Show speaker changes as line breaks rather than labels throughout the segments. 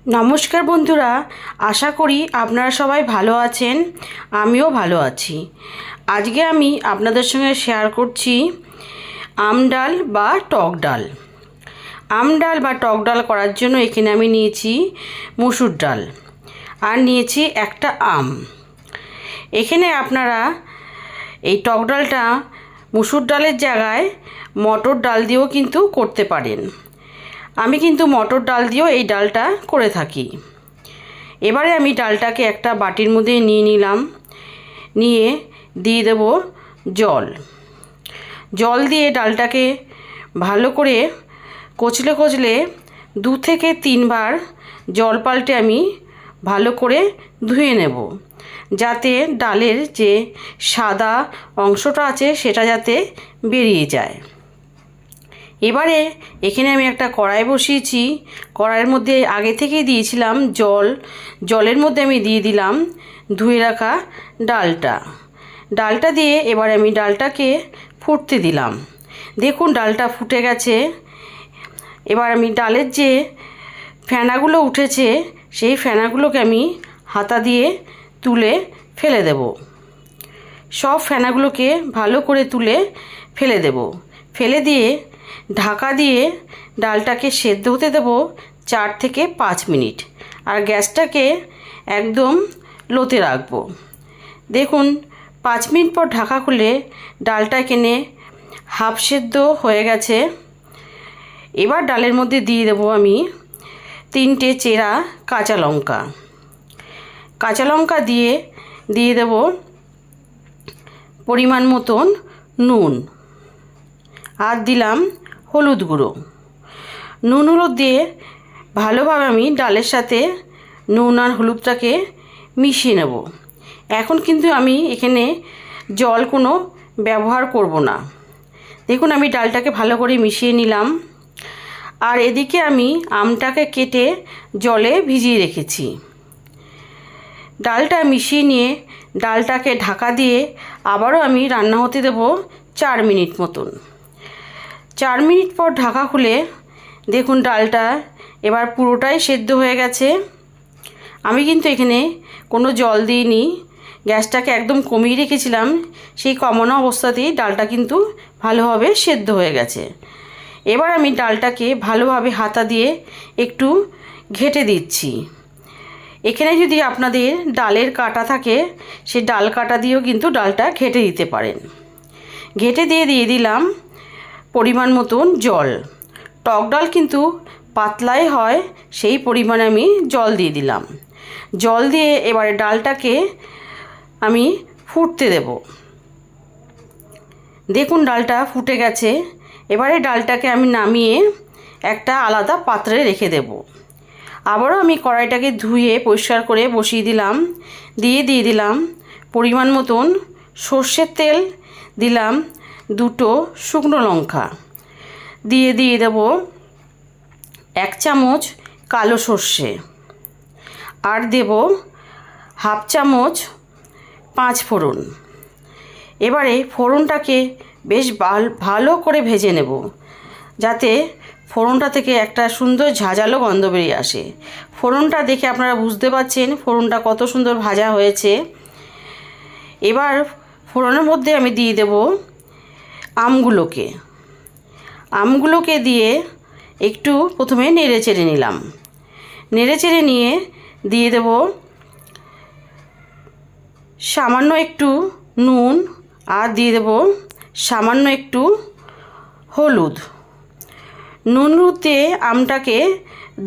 নমস্কার বন্ধুরা, আশা করি আপনারা সবাই ভালো আছেন। আমিও ভালো আছি। আজকে আমি আপনাদের সঙ্গে শেয়ার করছি আম ডাল বা টক ডাল। আম ডাল বা টক ডাল করার জন্য এখানে আমি নিয়েছি মুসুর ডাল আর নিয়েছি একটা আম। এখানে আপনারা এই টক ডালটা মুসুর ডালের জায়গায় মটর ডাল দিয়েও কিন্তু করতে পারেন। আমি কিন্তু মটর ডাল দিয়েও এই ডালটা করে থাকি। এবারে আমি ডালটাকে একটা বাটির মধ্যে নিয়ে নিলাম, নিয়ে দিয়ে দেব জল। জল দিয়ে ডালটাকে ভালো করে কচলে কচলে 2 থেকে 3 বার জল পাল্টে আমি ভালো করে ধুয়ে নেব, যাতে ডালের যে সাদা অংশটা আছে সেটা যাতে বেরিয়ে যায়। এবারে এখানে আমি একটা কড়াই বসিয়েছি। কড়াইয়ের মধ্যে আগে থেকেই দিয়েছিলাম জল। জলের মধ্যে আমি দিয়ে দিলাম ধুয়ে রাখা ডালটা দিয়ে এবারে আমি ডালটাকে ফুটতে দিলাম। দেখুন ডালটা ফুটে গেছে। এবার আমি ডালের যে ফেনাগুলো উঠেছে সেই ফেনাগুলোকে আমি হাতা দিয়ে তুলে ফেলে দেব। সব ফেনাগুলোকে ভালো করে তুলে ফেলে দেব। ফেলে দিয়ে ঢাকা দিয়ে ডালটাকে সেদ্ধ হতে দেব 4 থেকে 5 মিনিট। আর গ্যাসটাকে একদম লোতে রাখবো। দেখুন 5 মিনিট পর ঢাকা খুলে ডালটা এখানে হাফ সেদ্ধ হয়ে গেছে। এবার ডালের মধ্যে দিয়ে দেবো আমি 3টে চেরা কাঁচা লঙ্কা দিয়ে দেব পরিমাণ মতন নুন, আর দিলাম হলুদ গুঁড়ো। নুন হলুদ দিয়ে ভালোভাবে আমি ডালের সাথে নুন আর হলুদটাকে মিশিয়ে নেব। এখন কিন্তু আমি এখানে জল কোনো ব্যবহার করব না। দেখুন আমি ডালটাকে ভালো করে মিশিয়ে নিলাম। আর এদিকে আমি আমটাকে কেটে জলে ভিজিয়ে রেখেছি। ডালটা মিশিয়ে নিয়ে ডালটাকে ঢাকা দিয়ে আবারও আমি রান্না হতে দেব 4 মিনিট মতন। 4 মিনিট পর ঢাকা খুলে দেখুন ডালটা এবার পুরোটাই সেদ্ধ হয়ে গেছে। আমি কিন্তু এখানে কোনো জল দিইনি, গ্যাসটাকে একদম কমিয়ে রেখেছিলাম। সেই কমানো অবস্থাতেই ডালটা কিন্তু ভালোভাবে সেদ্ধ হয়ে গেছে। এবার আমি ডালটাকে ভালোভাবে হাতা দিয়ে একটু ঘেঁটে দিচ্ছি। এখানে যদি আপনাদের ডালের কাটা থাকে সেই ডাল কাটা দিয়েও কিন্তু ডালটা ঘেঁটে দিতে পারেন। ঘেঁটে দিয়ে দিলাম পরিমাণ মতন জল। টক ডাল কিন্তু পাতলাই হয়, সেই পরিমাণে আমি জল দিয়ে দিলাম। জল দিয়ে এবারে ডালটাকে আমি ফুটতে দেব। দেখুন ডালটা ফুটে গেছে। এবারে ডালটাকে আমি নামিয়ে একটা আলাদা পাত্রে রেখে দেব। আবারও আমি কড়াইটাকে ধুয়ে পরিষ্কার করে বসিয়ে দিলাম। দিয়ে দিলাম পরিমাণ মতন সর্ষের তেল, দিলাম 2টো শুকনো লঙ্কা, দিয়ে দেব 1 চামচ কালো সর্ষে, আর দেব হাফ চামচ 5 ফোড়ন। এবারে ফোড়নটাকে বেশ ভালো করে ভেজে নেব, যাতে ফোড়নটা থেকে একটা সুন্দর ঝাঁঝালো গন্ধ বেরিয়ে আসে। ফোড়নটা দেখে আপনারা বুঝতে পারছেন ফোড়নটা কত সুন্দর ভাজা হয়েছে। এবার ফোড়নের মধ্যে আমি দিয়ে দেব আমগুলোকে দিয়ে একটু প্রথমে নেড়ে চেড়ে নিলাম। নেড়ে চেড়ে নিয়ে দিয়ে দেব সামান্য একটু নুন, আর দিয়ে দেব সামান্য একটু হলুদ। নুন হলুদ দিয়ে আমটাকে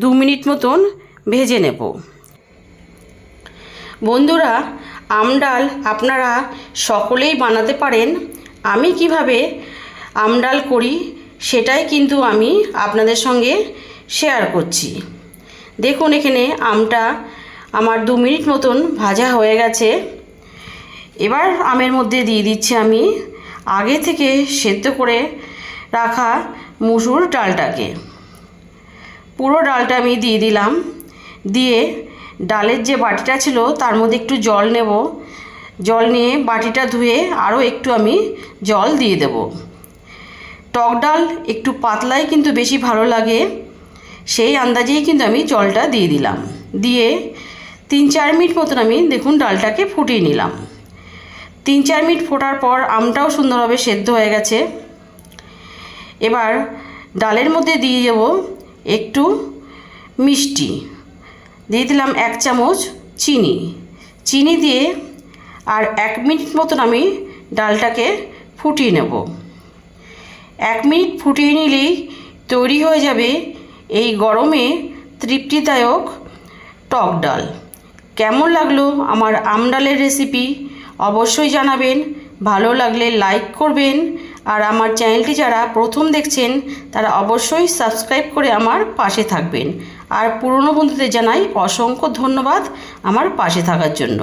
2 মিনিট মতন ভেজে নেব। বন্ধুরা, আম ডাল আপনারা সকলেই বানাতে পারেন। আমি কিভাবে আম ডাল করি সেটাই কিন্তু আমি আপনাদের সঙ্গে শেয়ার করছি। দেখুন এখানে আমটা আমার 2 মিনিট মতন ভাজা হয়ে গেছে। এবার আমের মধ্যে দিয়ে দিচ্ছি আমি আগে থেকে সেদ্ধ করে রাখা মুসুর ডালটাকে। পুরো ডালটা আমি দিয়ে দিলাম। দিয়ে ডালের যে বাটিটা ছিল তার মধ্যে একটু জল নেব। জল নিয়ে বাটিটা ধুয়ে আরও একটু আমি জল দিয়ে দেব। টক ডাল একটু পাতলাই কিন্তু বেশি ভালো লাগে, সেই আন্দাজেই কিন্তু আমি জলটা দিয়ে দিলাম। দিয়ে 3-4 মিনিট মতন আমি দেখুন ডালটাকে ফুটিয়ে নিলাম। 3-4 মিনিট ফোটার পর আমটাও সুন্দরভাবে সেদ্ধ হয়ে গেছে। এবার ডালের মধ্যে দিয়ে দেব একটু মিষ্টি, দিয়ে দিলাম 1 চামচ চিনি দিয়ে আর 1 মিনিট মতন আমি ডালটাকে ফুটিয়ে নেব। 1 মিনিট ফুটিয়ে নিলেই তৈরি হয়ে যাবে এই গরমে তৃপ্তিদায়ক টক ডাল। কেমন লাগলো আমার আম ডালের রেসিপি অবশ্যই জানাবেন। ভালো লাগলে লাইক করবেন, আর আমার চ্যানেলটি যারা প্রথম দেখছেন তারা অবশ্যই সাবস্ক্রাইব করে আমার পাশে থাকবেন। আর পুরনো বন্ধুদের জানাই অসংখ্য ধন্যবাদ আমার পাশে থাকার জন্য।